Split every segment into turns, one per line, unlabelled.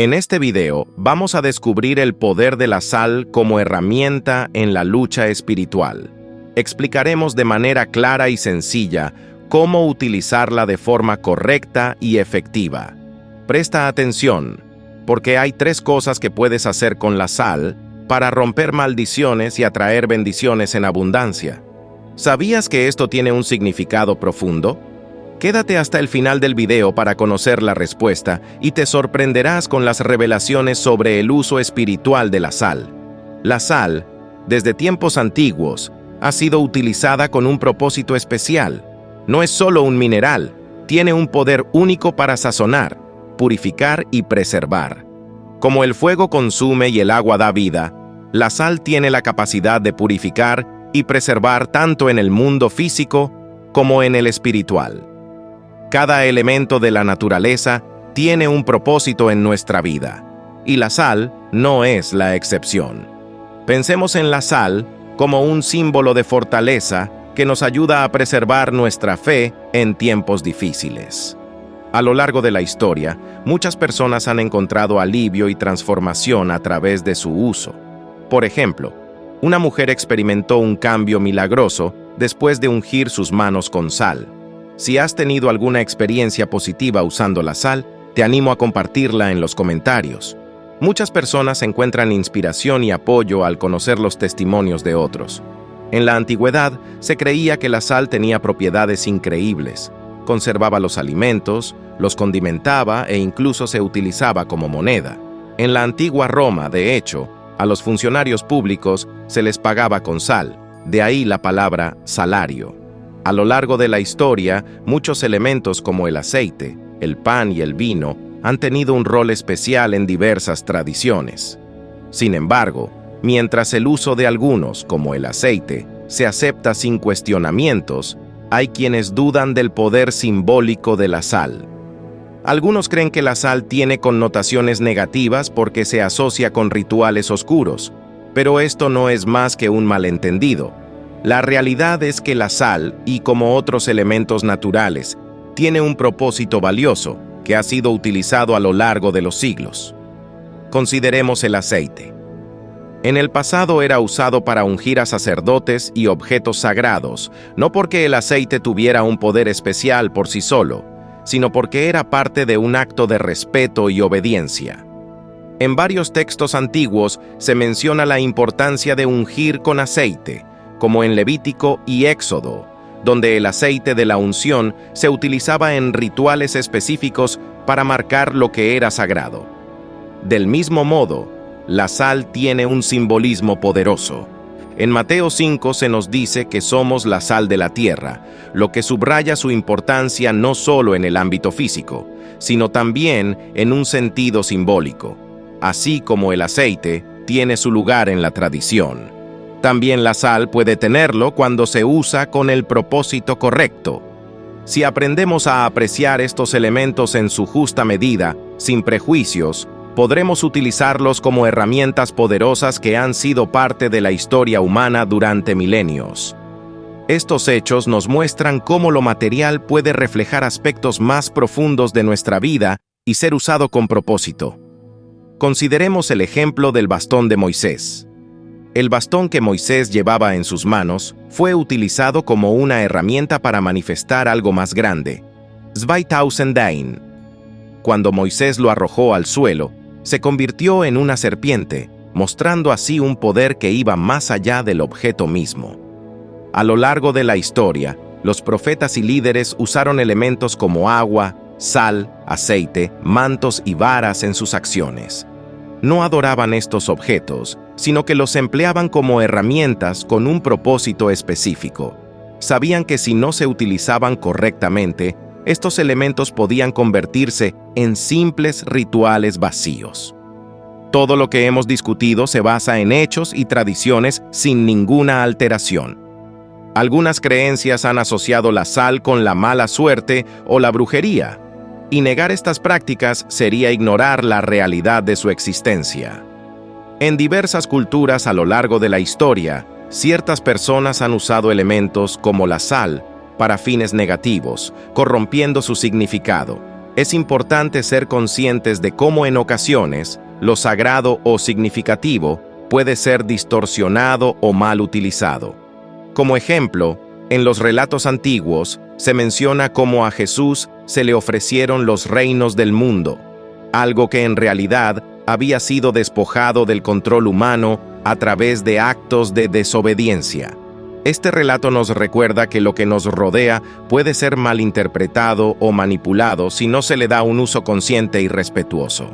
En este video vamos a descubrir el poder de la sal como herramienta en la lucha espiritual. Explicaremos de manera clara y sencilla cómo utilizarla de forma correcta y efectiva. Presta atención, porque hay 3 cosas que puedes hacer con la sal para romper maldiciones y atraer bendiciones en abundancia. ¿Sabías que esto tiene un significado profundo? Quédate hasta el final del video para conocer la respuesta y te sorprenderás con las revelaciones sobre el uso espiritual de la sal. La sal, desde tiempos antiguos, ha sido utilizada con un propósito especial. No es solo un mineral, tiene un poder único para sazonar, purificar y preservar. Como el fuego consume y el agua da vida, la sal tiene la capacidad de purificar y preservar tanto en el mundo físico como en el espiritual. Cada elemento de la naturaleza tiene un propósito en nuestra vida, y la sal no es la excepción. Pensemos en la sal como un símbolo de fortaleza que nos ayuda a preservar nuestra fe en tiempos difíciles. A lo largo de la historia, muchas personas han encontrado alivio y transformación a través de su uso. Por ejemplo, una mujer experimentó un cambio milagroso después de ungir sus manos con sal. Si has tenido alguna experiencia positiva usando la sal, te animo a compartirla en los comentarios. Muchas personas encuentran inspiración y apoyo al conocer los testimonios de otros. En la antigüedad, se creía que la sal tenía propiedades increíbles. Conservaba los alimentos, los condimentaba e incluso se utilizaba como moneda. En la antigua Roma, de hecho, a los funcionarios públicos se les pagaba con sal, de ahí la palabra salario. A lo largo de la historia, muchos elementos como el aceite, el pan y el vino han tenido un rol especial en diversas tradiciones. Sin embargo, mientras el uso de algunos, como el aceite, se acepta sin cuestionamientos, hay quienes dudan del poder simbólico de la sal. Algunos creen que la sal tiene connotaciones negativas porque se asocia con rituales oscuros, pero esto no es más que un malentendido. La realidad es que la sal, y como otros elementos naturales, tiene un propósito valioso que ha sido utilizado a lo largo de los siglos. Consideremos el aceite. En el pasado era usado para ungir a sacerdotes y objetos sagrados, no porque el aceite tuviera un poder especial por sí solo, sino porque era parte de un acto de respeto y obediencia. En varios textos antiguos se menciona la importancia de ungir con aceite, como en Levítico y Éxodo, donde el aceite de la unción se utilizaba en rituales específicos para marcar lo que era sagrado. Del mismo modo, la sal tiene un simbolismo poderoso. En Mateo 5 se nos dice que somos la sal de la tierra, lo que subraya su importancia no solo en el ámbito físico, sino también en un sentido simbólico. Así como el aceite tiene su lugar en la tradición, también la sal puede tenerlo cuando se usa con el propósito correcto. Si aprendemos a apreciar estos elementos en su justa medida, sin prejuicios, podremos utilizarlos como herramientas poderosas que han sido parte de la historia humana durante milenios. Estos hechos nos muestran cómo lo material puede reflejar aspectos más profundos de nuestra vida y ser usado con propósito. Consideremos el ejemplo del bastón de Moisés. El bastón que Moisés llevaba en sus manos fue utilizado como una herramienta para manifestar algo más grande, 2000 Dain. Cuando Moisés lo arrojó al suelo, se convirtió en una serpiente, mostrando así un poder que iba más allá del objeto mismo. A lo largo de la historia, los profetas y líderes usaron elementos como agua, sal, aceite, mantos y varas en sus acciones. No adoraban estos objetos, sino que los empleaban como herramientas con un propósito específico. Sabían que si no se utilizaban correctamente, estos elementos podían convertirse en simples rituales vacíos. Todo lo que hemos discutido se basa en hechos y tradiciones sin ninguna alteración. Algunas creencias han asociado la sal con la mala suerte o la brujería, y negar estas prácticas sería ignorar la realidad de su existencia. En diversas culturas a lo largo de la historia, ciertas personas han usado elementos como la sal para fines negativos, corrompiendo su significado. Es importante ser conscientes de cómo en ocasiones lo sagrado o significativo puede ser distorsionado o mal utilizado. Como ejemplo, en los relatos antiguos se menciona cómo a Jesús se le ofrecieron los reinos del mundo, algo que en realidad había sido despojado del control humano a través de actos de desobediencia. Este relato nos recuerda que lo que nos rodea puede ser malinterpretado o manipulado si no se le da un uso consciente y respetuoso.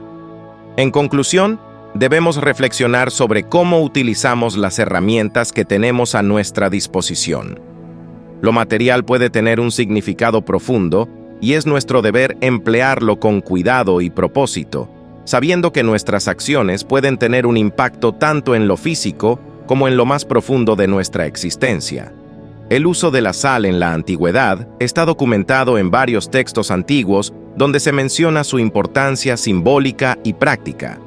En conclusión, debemos reflexionar sobre cómo utilizamos las herramientas que tenemos a nuestra disposición. Lo material puede tener un significado profundo y es nuestro deber emplearlo con cuidado y propósito, sabiendo que nuestras acciones pueden tener un impacto tanto en lo físico como en lo más profundo de nuestra existencia. El uso de la sal en la antigüedad está documentado en varios textos antiguos donde se menciona su importancia simbólica y práctica.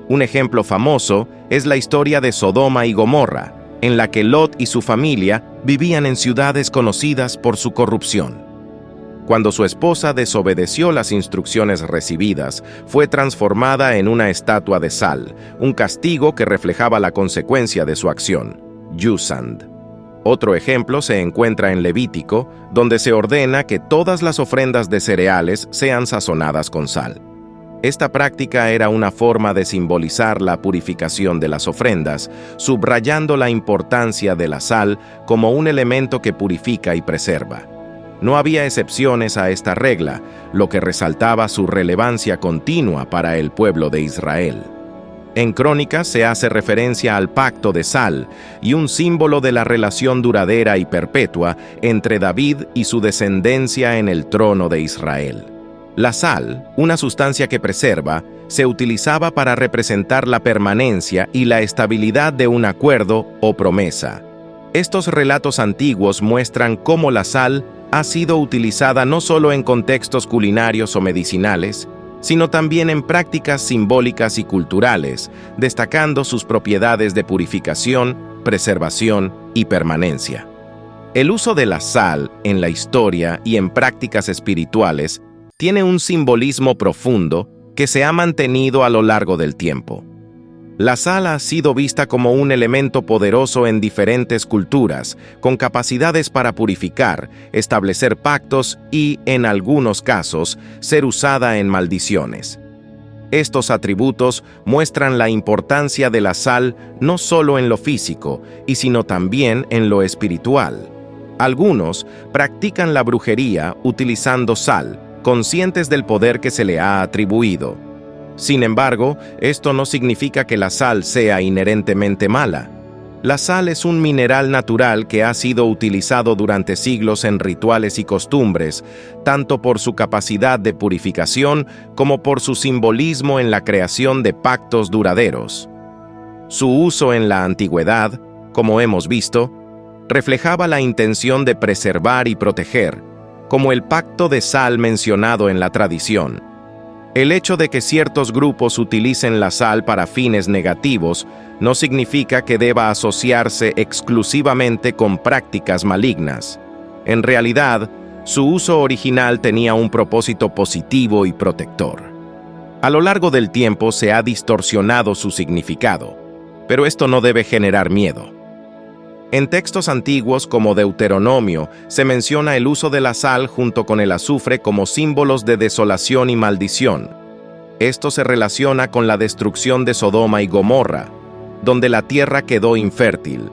Un ejemplo famoso es la historia de Sodoma y Gomorra, en la que Lot y su familia vivían en ciudades conocidas por su corrupción. Cuando su esposa desobedeció las instrucciones recibidas, fue transformada en una estatua de sal, un castigo que reflejaba la consecuencia de su acción, Yusand. Otro ejemplo se encuentra en Levítico, donde se ordena que todas las ofrendas de cereales sean sazonadas con sal. Esta práctica era una forma de simbolizar la purificación de las ofrendas, subrayando la importancia de la sal como un elemento que purifica y preserva. No había excepciones a esta regla, lo que resaltaba su relevancia continua para el pueblo de Israel. En Crónicas se hace referencia al pacto de sal y un símbolo de la relación duradera y perpetua entre David y su descendencia en el trono de Israel. La sal, una sustancia que preserva, se utilizaba para representar la permanencia y la estabilidad de un acuerdo o promesa. Estos relatos antiguos muestran cómo la sal ha sido utilizada no solo en contextos culinarios o medicinales, sino también en prácticas simbólicas y culturales, destacando sus propiedades de purificación, preservación y permanencia. El uso de la sal en la historia y en prácticas espirituales tiene un simbolismo profundo que se ha mantenido a lo largo del tiempo. La sal ha sido vista como un elemento poderoso en diferentes culturas, con capacidades para purificar, establecer pactos y, en algunos casos, ser usada en maldiciones. Estos atributos muestran la importancia de la sal no solo en lo físico, sino también en lo espiritual. Algunos practican la brujería utilizando sal, conscientes del poder que se le ha atribuido. Sin embargo, esto no significa que la sal sea inherentemente mala. La sal es un mineral natural que ha sido utilizado durante siglos en rituales y costumbres, tanto por su capacidad de purificación como por su simbolismo en la creación de pactos duraderos. Su uso en la antigüedad, como hemos visto, reflejaba la intención de preservar y proteger, como el pacto de sal mencionado en la tradición. El hecho de que ciertos grupos utilicen la sal para fines negativos no significa que deba asociarse exclusivamente con prácticas malignas. En realidad, su uso original tenía un propósito positivo y protector. A lo largo del tiempo se ha distorsionado su significado, pero esto no debe generar miedo. En textos antiguos como Deuteronomio se menciona el uso de la sal junto con el azufre como símbolos de desolación y maldición. Esto se relaciona con la destrucción de Sodoma y Gomorra, donde la tierra quedó infértil.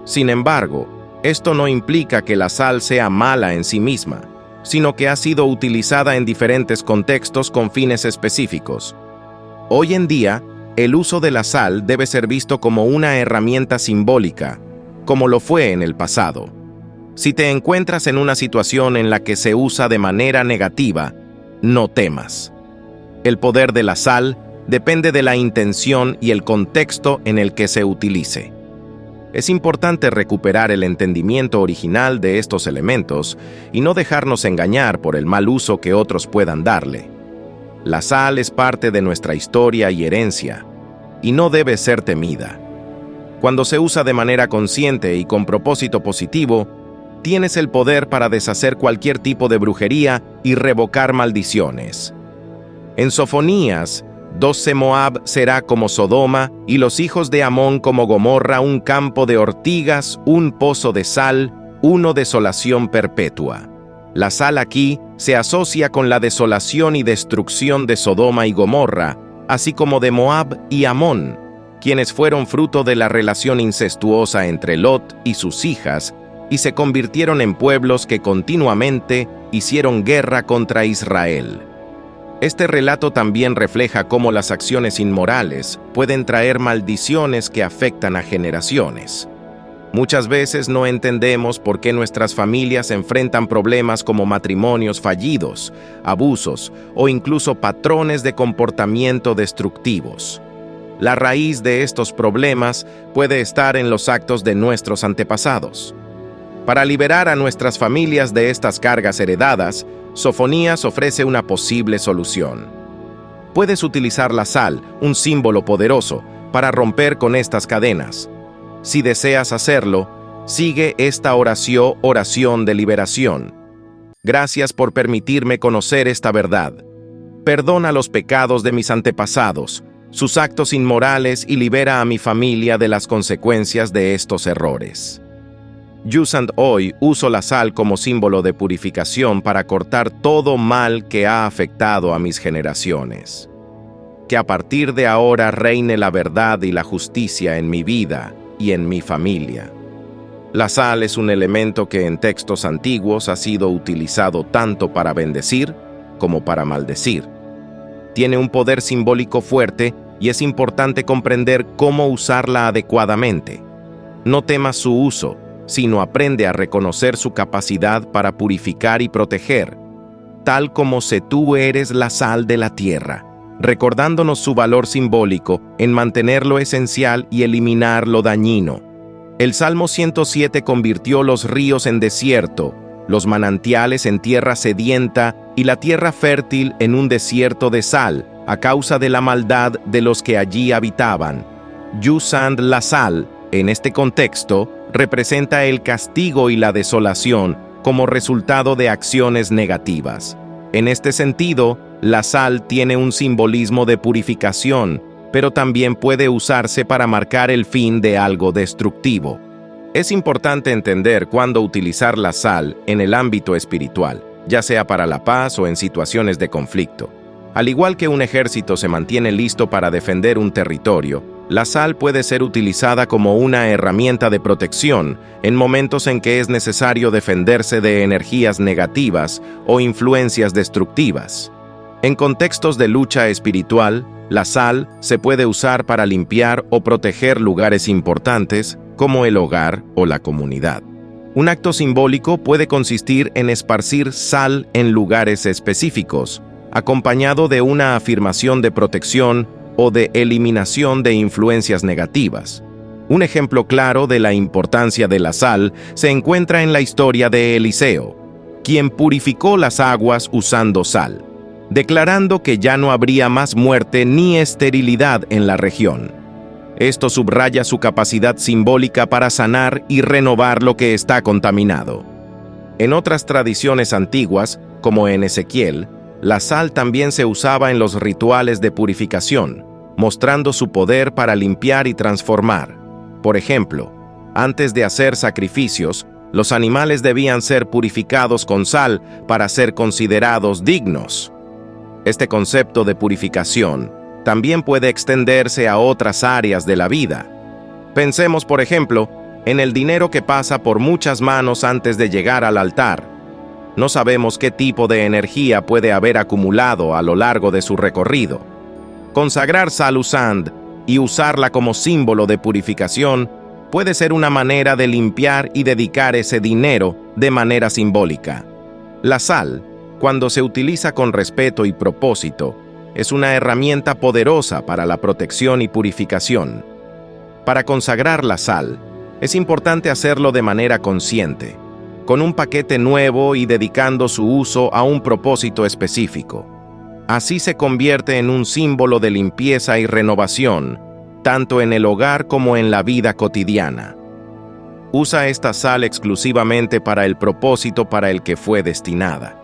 Sin embargo, esto no implica que la sal sea mala en sí misma, sino que ha sido utilizada en diferentes contextos con fines específicos. Hoy en día, el uso de la sal debe ser visto como una herramienta simbólica, como lo fue en el pasado. Si te encuentras en una situación en la que se usa de manera negativa, no temas. El poder de la sal depende de la intención y el contexto en el que se utilice. Es importante recuperar el entendimiento original de estos elementos y no dejarnos engañar por el mal uso que otros puedan darle. La sal es parte de nuestra historia y herencia, y no debe ser temida. Cuando se usa de manera consciente y con propósito positivo, tienes el poder para deshacer cualquier tipo de brujería y revocar maldiciones. En Sofonías 12 Moab será como Sodoma, y los hijos de Amón como Gomorra, un campo de ortigas, un pozo de sal, una desolación perpetua. La sal aquí se asocia con la desolación y destrucción de Sodoma y Gomorra, así como de Moab y Amón, quienes fueron fruto de la relación incestuosa entre Lot y sus hijas, y se convirtieron en pueblos que continuamente hicieron guerra contra Israel. Este relato también refleja cómo las acciones inmorales pueden traer maldiciones que afectan a generaciones. Muchas veces no entendemos por qué nuestras familias enfrentan problemas como matrimonios fallidos, abusos o incluso patrones de comportamiento destructivos. La raíz de estos problemas puede estar en los actos de nuestros antepasados. Para liberar a nuestras familias de estas cargas heredadas, Sofonías ofrece una posible solución. Puedes utilizar la sal, un símbolo poderoso, para romper con estas cadenas. Si deseas hacerlo, sigue esta oración de liberación. Gracias por permitirme conocer esta verdad. Perdona los pecados de mis antepasados, sus actos inmorales, y libera a mi familia de las consecuencias de estos errores. Usando hoy uso la sal como símbolo de purificación para cortar todo mal que ha afectado a mis generaciones. Que a partir de ahora reine la verdad y la justicia en mi vida y en mi familia. La sal es un elemento que en textos antiguos ha sido utilizado tanto para bendecir como para maldecir. Tiene un poder simbólico fuerte y es importante comprender cómo usarla adecuadamente. No temas su uso, sino aprende a reconocer su capacidad para purificar y proteger, tal como si tú eres la sal de la tierra, recordándonos su valor simbólico en mantener lo esencial y eliminar lo dañino. El Salmo 107 convirtió los ríos en desierto, los manantiales en tierra sedienta y la tierra fértil en un desierto de sal, a causa de la maldad de los que allí habitaban. Usando la sal, en este contexto, representa el castigo y la desolación como resultado de acciones negativas. En este sentido, la sal tiene un simbolismo de purificación, pero también puede usarse para marcar el fin de algo destructivo. Es importante entender cuándo utilizar la sal en el ámbito espiritual, ya sea para la paz o en situaciones de conflicto. Al igual que un ejército se mantiene listo para defender un territorio, la sal puede ser utilizada como una herramienta de protección en momentos en que es necesario defenderse de energías negativas o influencias destructivas. En contextos de lucha espiritual, la sal se puede usar para limpiar o proteger lugares importantes, como el hogar o la comunidad. Un acto simbólico puede consistir en esparcir sal en lugares específicos, acompañado de una afirmación de protección o de eliminación de influencias negativas. Un ejemplo claro de la importancia de la sal se encuentra en la historia de Eliseo, quien purificó las aguas usando sal, declarando que ya no habría más muerte ni esterilidad en la región. Esto subraya su capacidad simbólica para sanar y renovar lo que está contaminado. En otras tradiciones antiguas, como en Ezequiel, la sal también se usaba en los rituales de purificación, mostrando su poder para limpiar y transformar. Por ejemplo, antes de hacer sacrificios, los animales debían ser purificados con sal para ser considerados dignos. Este concepto de purificación también puede extenderse a otras áreas de la vida. Pensemos, por ejemplo, en el dinero que pasa por muchas manos antes de llegar al altar. No sabemos qué tipo de energía puede haber acumulado a lo largo de su recorrido. Consagrar sal usando y usarla como símbolo de purificación puede ser una manera de limpiar y dedicar ese dinero de manera simbólica. La sal, cuando se utiliza con respeto y propósito, es una herramienta poderosa para la protección y purificación. Para consagrar la sal, es importante hacerlo de manera consciente, con un paquete nuevo y dedicando su uso a un propósito específico. Así se convierte en un símbolo de limpieza y renovación, tanto en el hogar como en la vida cotidiana. Usa esta sal exclusivamente para el propósito para el que fue destinada.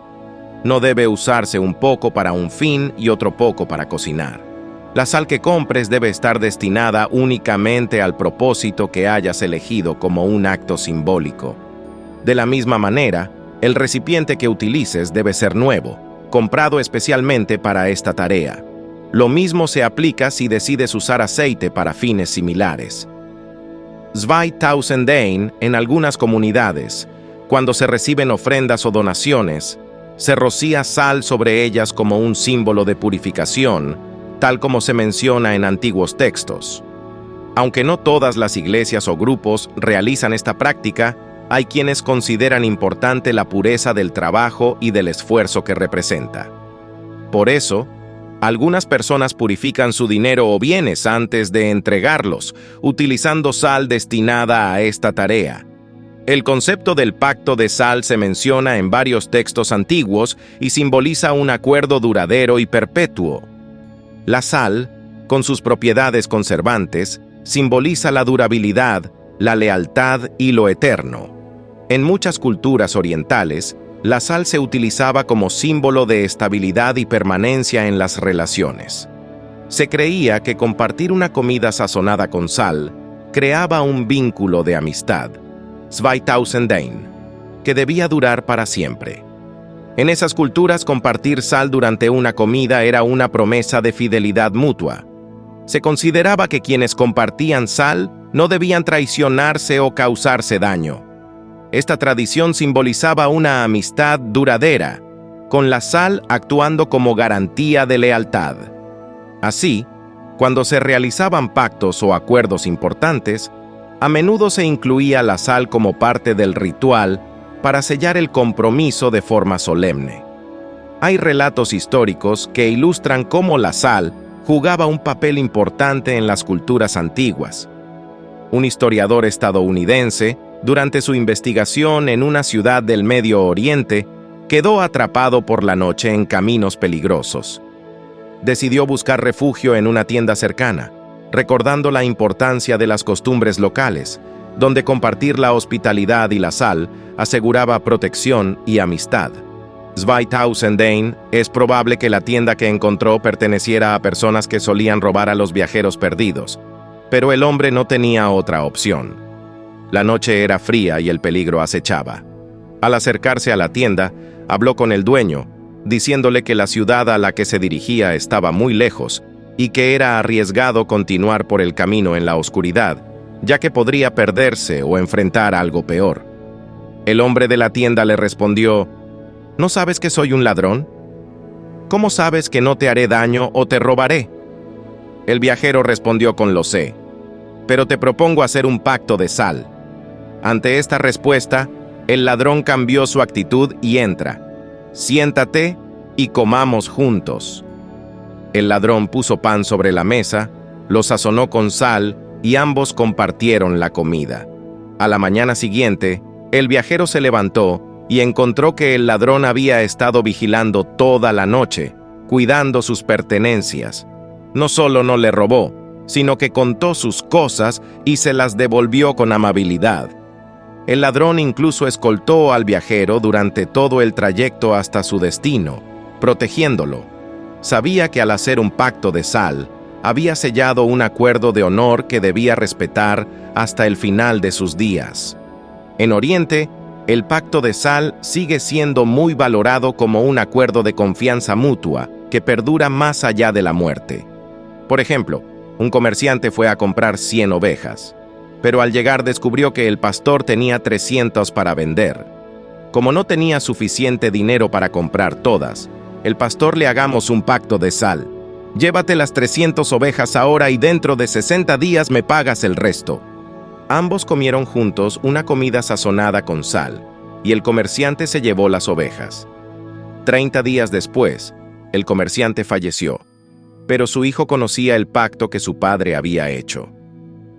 No debe usarse un poco para un fin y otro poco para cocinar. La sal que compres debe estar destinada únicamente al propósito que hayas elegido como un acto simbólico. De la misma manera, el recipiente que utilices debe ser nuevo, comprado especialmente para esta tarea. Lo mismo se aplica si decides usar aceite para fines similares. 2001 en algunas comunidades, cuando se reciben ofrendas o donaciones, se rocía sal sobre ellas como un símbolo de purificación, tal como se menciona en antiguos textos. Aunque no todas las iglesias o grupos realizan esta práctica, hay quienes consideran importante la pureza del trabajo y del esfuerzo que representa. Por eso, algunas personas purifican su dinero o bienes antes de entregarlos, utilizando sal destinada a esta tarea. El concepto del pacto de sal se menciona en varios textos antiguos y simboliza un acuerdo duradero y perpetuo. La sal, con sus propiedades conservantes, simboliza la durabilidad, la lealtad y lo eterno. En muchas culturas orientales, la sal se utilizaba como símbolo de estabilidad y permanencia en las relaciones. Se creía que compartir una comida sazonada con sal creaba un vínculo de amistad, 2001, que debía durar para siempre. En esas culturas, compartir sal durante una comida era una promesa de fidelidad mutua. Se consideraba que quienes compartían sal no debían traicionarse o causarse daño. Esta tradición simbolizaba una amistad duradera, con la sal actuando como garantía de lealtad. Así, cuando se realizaban pactos o acuerdos importantes, a menudo se incluía la sal como parte del ritual para sellar el compromiso de forma solemne. Hay relatos históricos que ilustran cómo la sal jugaba un papel importante en las culturas antiguas. Un historiador estadounidense, durante su investigación en una ciudad del Medio Oriente, quedó atrapado por la noche en caminos peligrosos. Decidió buscar refugio en una tienda cercana, recordando la importancia de las costumbres locales, donde compartir la hospitalidad y la sal aseguraba protección y amistad. 2001 es probable que la tienda que encontró perteneciera a personas que solían robar a los viajeros perdidos, pero el hombre no tenía otra opción. La noche era fría y el peligro acechaba. Al acercarse a la tienda, habló con el dueño, diciéndole que la ciudad a la que se dirigía estaba muy lejos y que era arriesgado continuar por el camino en la oscuridad, ya que podría perderse o enfrentar algo peor. El hombre de la tienda le respondió: ¿No sabes que soy un ladrón? ¿Cómo sabes que no te haré daño o te robaré? El viajero respondió: lo sé, pero te propongo hacer un pacto de sal. Ante esta respuesta, el ladrón cambió su actitud y entra. Siéntate y comamos juntos. El ladrón puso pan sobre la mesa, lo sazonó con sal y ambos compartieron la comida. A la mañana siguiente, el viajero se levantó y encontró que el ladrón había estado vigilando toda la noche, cuidando sus pertenencias. No solo no le robó, sino que contó sus cosas y se las devolvió con amabilidad. El ladrón incluso escoltó al viajero durante todo el trayecto hasta su destino, protegiéndolo. Sabía que al hacer un pacto de sal, había sellado un acuerdo de honor que debía respetar hasta el final de sus días. En Oriente, el pacto de sal sigue siendo muy valorado como un acuerdo de confianza mutua que perdura más allá de la muerte. Por ejemplo, un comerciante fue a comprar 100 ovejas, pero al llegar descubrió que el pastor tenía 300 para vender. Como no tenía suficiente dinero para comprar todas, el pastor le hagamos un pacto de sal. Llévate las 300 ovejas ahora y dentro de 60 días me pagas el resto. Ambos comieron juntos una comida sazonada con sal, y el comerciante se llevó las ovejas. 30 días después, el comerciante falleció, pero su hijo conocía el pacto que su padre había hecho.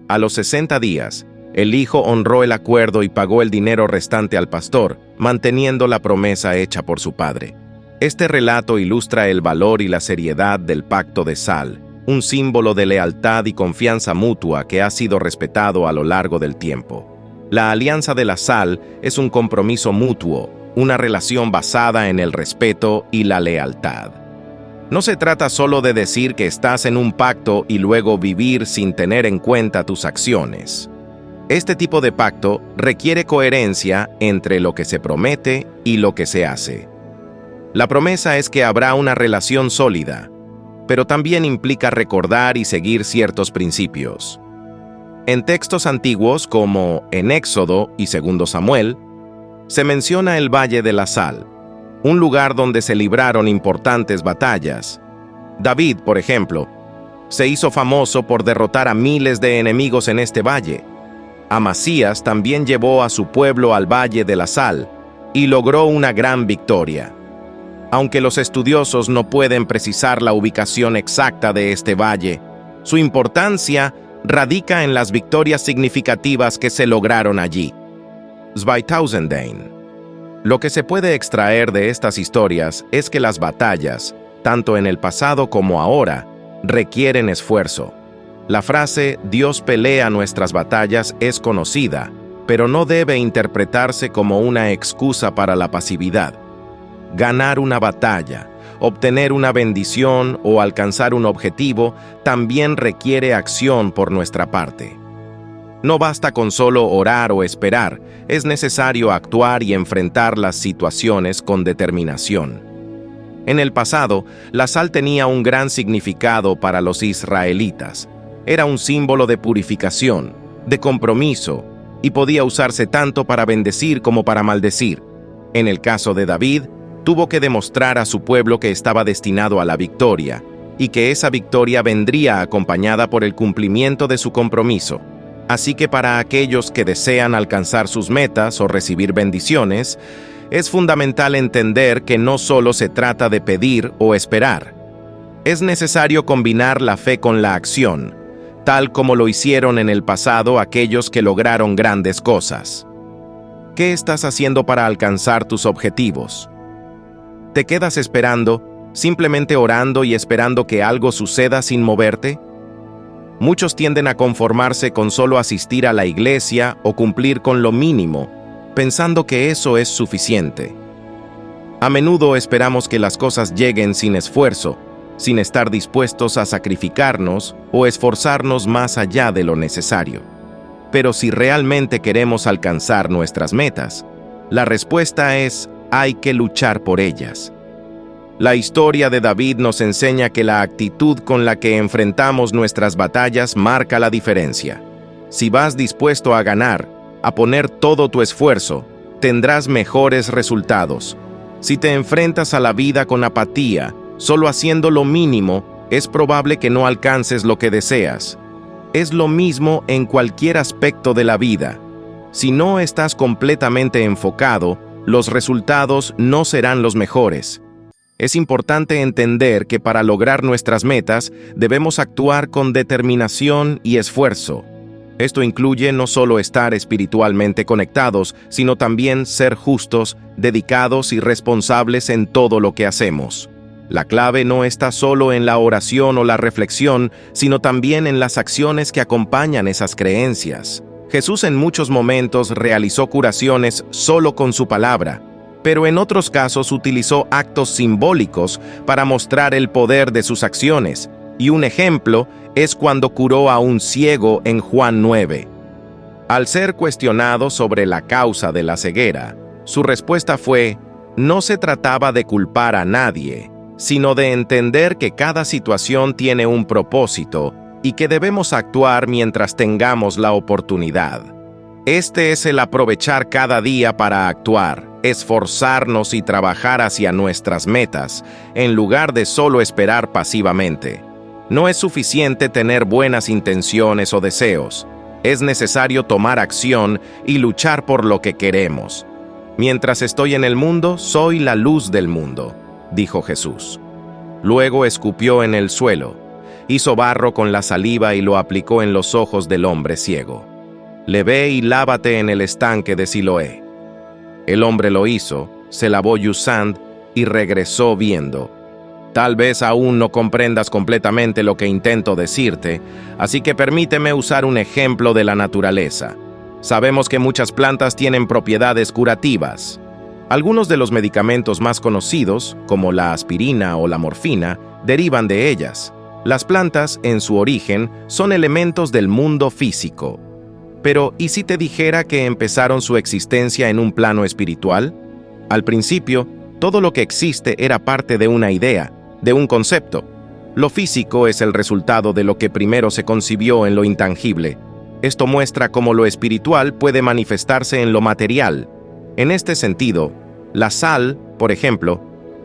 A los 60 días, el hijo honró el acuerdo y pagó el dinero restante al pastor, manteniendo la promesa hecha por su padre. Este relato ilustra el valor y la seriedad del pacto de sal, un símbolo de lealtad y confianza mutua que ha sido respetado a lo largo del tiempo. La alianza de la sal es un compromiso mutuo, una relación basada en el respeto y la lealtad. No se trata solo de decir que estás en un pacto y luego vivir sin tener en cuenta tus acciones. Este tipo de pacto requiere coherencia entre lo que se promete y lo que se hace. La promesa es que habrá una relación sólida, pero también implica recordar y seguir ciertos principios. En textos antiguos, como en Éxodo y 2 Samuel, se menciona el Valle de la Sal, un lugar donde se libraron importantes batallas. David, por ejemplo, se hizo famoso por derrotar a miles de enemigos en este valle. Amasías también llevó a su pueblo al Valle de la Sal y logró una gran victoria. Aunque los estudiosos no pueden precisar la ubicación exacta de este valle, su importancia radica en las victorias significativas que se lograron allí. 2000 Lo que se puede extraer de estas historias es que las batallas, tanto en el pasado como ahora, requieren esfuerzo. La frase «Dios pelea nuestras batallas» es conocida, pero no debe interpretarse como una excusa para la pasividad. Ganar una batalla, obtener una bendición o alcanzar un objetivo también requiere acción por nuestra parte. No basta con solo orar o esperar, es necesario actuar y enfrentar las situaciones con determinación. En el pasado, la sal tenía un gran significado para los israelitas. Era un símbolo de purificación, de compromiso, y podía usarse tanto para bendecir como para maldecir. En el caso de David, tuvo que demostrar a su pueblo que estaba destinado a la victoria, y que esa victoria vendría acompañada por el cumplimiento de su compromiso. Así que para aquellos que desean alcanzar sus metas o recibir bendiciones, es fundamental entender que no solo se trata de pedir o esperar. Es necesario combinar la fe con la acción, tal como lo hicieron en el pasado aquellos que lograron grandes cosas. ¿Qué estás haciendo para alcanzar tus objetivos? ¿Te quedas esperando, simplemente orando y esperando que algo suceda sin moverte? Muchos tienden a conformarse con solo asistir a la iglesia o cumplir con lo mínimo, pensando que eso es suficiente. A menudo esperamos que las cosas lleguen sin esfuerzo, sin estar dispuestos a sacrificarnos o esforzarnos más allá de lo necesario. Pero si realmente queremos alcanzar nuestras metas, la respuesta es: hay que luchar por ellas. La historia de David nos enseña que la actitud con la que enfrentamos nuestras batallas marca la diferencia. Si vas dispuesto a ganar, a poner todo tu esfuerzo, tendrás mejores resultados. Si te enfrentas a la vida con apatía, solo haciendo lo mínimo, es probable que no alcances lo que deseas. Es lo mismo en cualquier aspecto de la vida. Si no estás completamente enfocado, los resultados no serán los mejores. Es importante entender que para lograr nuestras metas debemos actuar con determinación y esfuerzo. Esto incluye no solo estar espiritualmente conectados, sino también ser justos, dedicados y responsables en todo lo que hacemos. La clave no está solo en la oración o la reflexión, sino también en las acciones que acompañan esas creencias. Jesús en muchos momentos realizó curaciones solo con su palabra, pero en otros casos utilizó actos simbólicos para mostrar el poder de sus acciones, y un ejemplo es cuando curó a un ciego en Juan 9. Al ser cuestionado sobre la causa de la ceguera, su respuesta fue: no se trataba de culpar a nadie, sino de entender que cada situación tiene un propósito y que debemos actuar mientras tengamos la oportunidad. Este es el aprovechar cada día para actuar, esforzarnos y trabajar hacia nuestras metas, en lugar de solo esperar pasivamente. No es suficiente tener buenas intenciones o deseos. Es necesario tomar acción y luchar por lo que queremos. Mientras estoy en el mundo, soy la luz del mundo, dijo Jesús. Luego escupió en el suelo, hizo barro con la saliva y lo aplicó en los ojos del hombre ciego. Le ve y lávate en el estanque de Siloé. El hombre lo hizo, se lavó yusand y regresó viendo. Tal vez aún no comprendas completamente lo que intento decirte, así que permíteme usar un ejemplo de la naturaleza. Sabemos que muchas plantas tienen propiedades curativas. Algunos de los medicamentos más conocidos, como la aspirina o la morfina, derivan de ellas. Las plantas, en su origen, son elementos del mundo físico. Pero, ¿y si te dijera que empezaron su existencia en un plano espiritual? Al principio, todo lo que existe era parte de una idea, de un concepto. Lo físico es el resultado de lo que primero se concibió en lo intangible. Esto muestra cómo lo espiritual puede manifestarse en lo material. En este sentido, la sal, por ejemplo,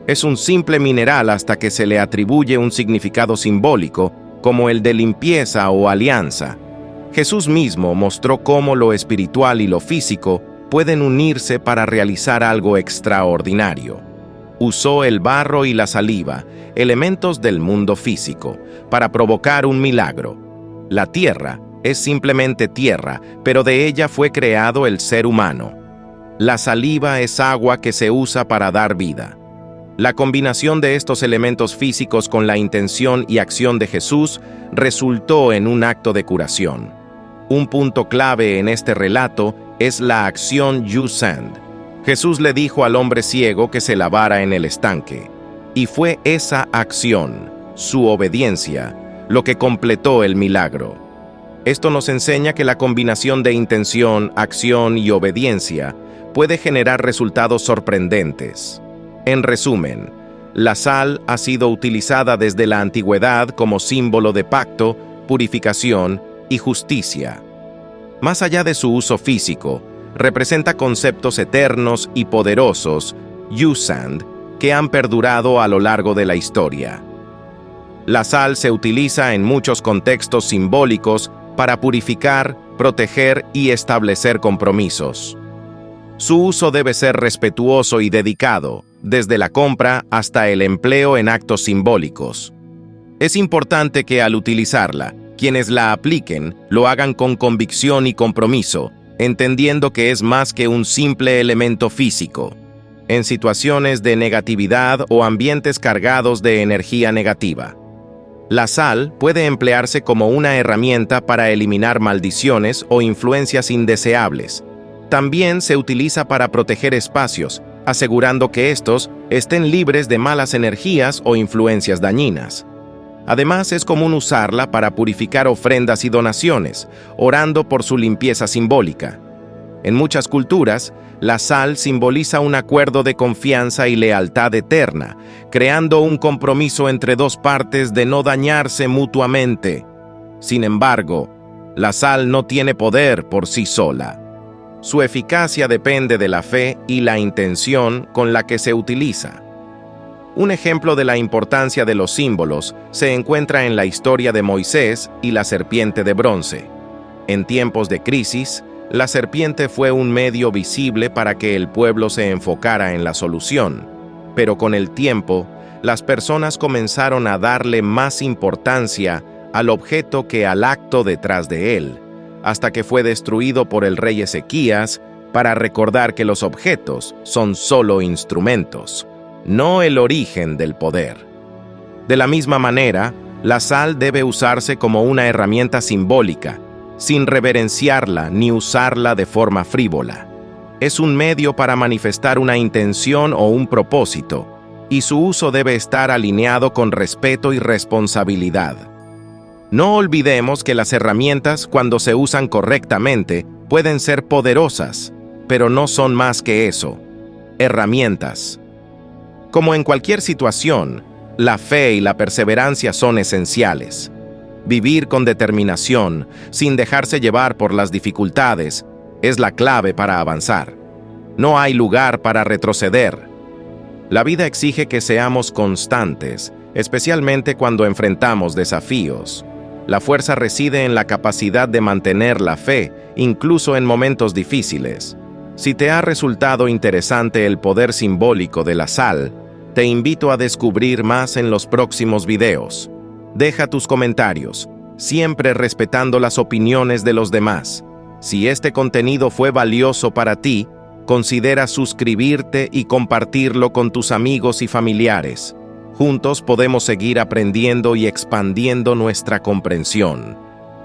es un simple mineral hasta que se le atribuye un significado simbólico, como el de limpieza o alianza. Jesús mismo mostró cómo lo espiritual y lo físico pueden unirse para realizar algo extraordinario. Usó el barro y la saliva, elementos del mundo físico, para provocar un milagro. La tierra es simplemente tierra, pero de ella fue creado el ser humano. La saliva es agua que se usa para dar vida. La combinación de estos elementos físicos con la intención y acción de Jesús resultó en un acto de curación. Un punto clave en este relato es la acción Yu-Sand. Jesús le dijo al hombre ciego que se lavara en el estanque, y fue esa acción, su obediencia, lo que completó el milagro. Esto nos enseña que la combinación de intención, acción y obediencia puede generar resultados sorprendentes. En resumen, la sal ha sido utilizada desde la antigüedad como símbolo de pacto, purificación y justicia. Más allá de su uso físico, representa conceptos eternos y poderosos, Yu-Sand, que han perdurado a lo largo de la historia. La sal se utiliza en muchos contextos simbólicos para purificar, proteger y establecer compromisos. Su uso debe ser respetuoso y dedicado, desde la compra hasta el empleo en actos simbólicos. Es importante que al utilizarla, quienes la apliquen lo hagan con convicción y compromiso, entendiendo que es más que un simple elemento físico. En situaciones de negatividad o ambientes cargados de energía negativa, la sal puede emplearse como una herramienta para eliminar maldiciones o influencias indeseables. También se utiliza para proteger espacios, asegurando que estos estén libres de malas energías o influencias dañinas. Además, es común usarla para purificar ofrendas y donaciones, orando por su limpieza simbólica. En muchas culturas, la sal simboliza un acuerdo de confianza y lealtad eterna, creando un compromiso entre dos partes de no dañarse mutuamente. Sin embargo, la sal no tiene poder por sí sola. Su eficacia depende de la fe y la intención con la que se utiliza. Un ejemplo de la importancia de los símbolos se encuentra en la historia de Moisés y la serpiente de bronce. En tiempos de crisis, la serpiente fue un medio visible para que el pueblo se enfocara en la solución, pero con el tiempo, las personas comenzaron a darle más importancia al objeto que al acto detrás de él, hasta que fue destruido por el rey Ezequías para recordar que los objetos son solo instrumentos, no el origen del poder. De la misma manera, la sal debe usarse como una herramienta simbólica, sin reverenciarla ni usarla de forma frívola. Es un medio para manifestar una intención o un propósito, y su uso debe estar alineado con respeto y responsabilidad. No olvidemos que las herramientas, cuando se usan correctamente, pueden ser poderosas, pero no son más que eso, herramientas. Como en cualquier situación, la fe y la perseverancia son esenciales. Vivir con determinación, sin dejarse llevar por las dificultades, es la clave para avanzar. No hay lugar para retroceder. La vida exige que seamos constantes, especialmente cuando enfrentamos desafíos. La fuerza reside en la capacidad de mantener la fe, incluso en momentos difíciles. Si te ha resultado interesante el poder simbólico de la sal, te invito a descubrir más en los próximos videos. Deja tus comentarios, siempre respetando las opiniones de los demás. Si este contenido fue valioso para ti, considera suscribirte y compartirlo con tus amigos y familiares. Juntos podemos seguir aprendiendo y expandiendo nuestra comprensión.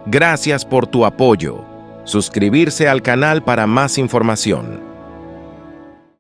Gracias por tu apoyo. Suscribirse al canal para más información.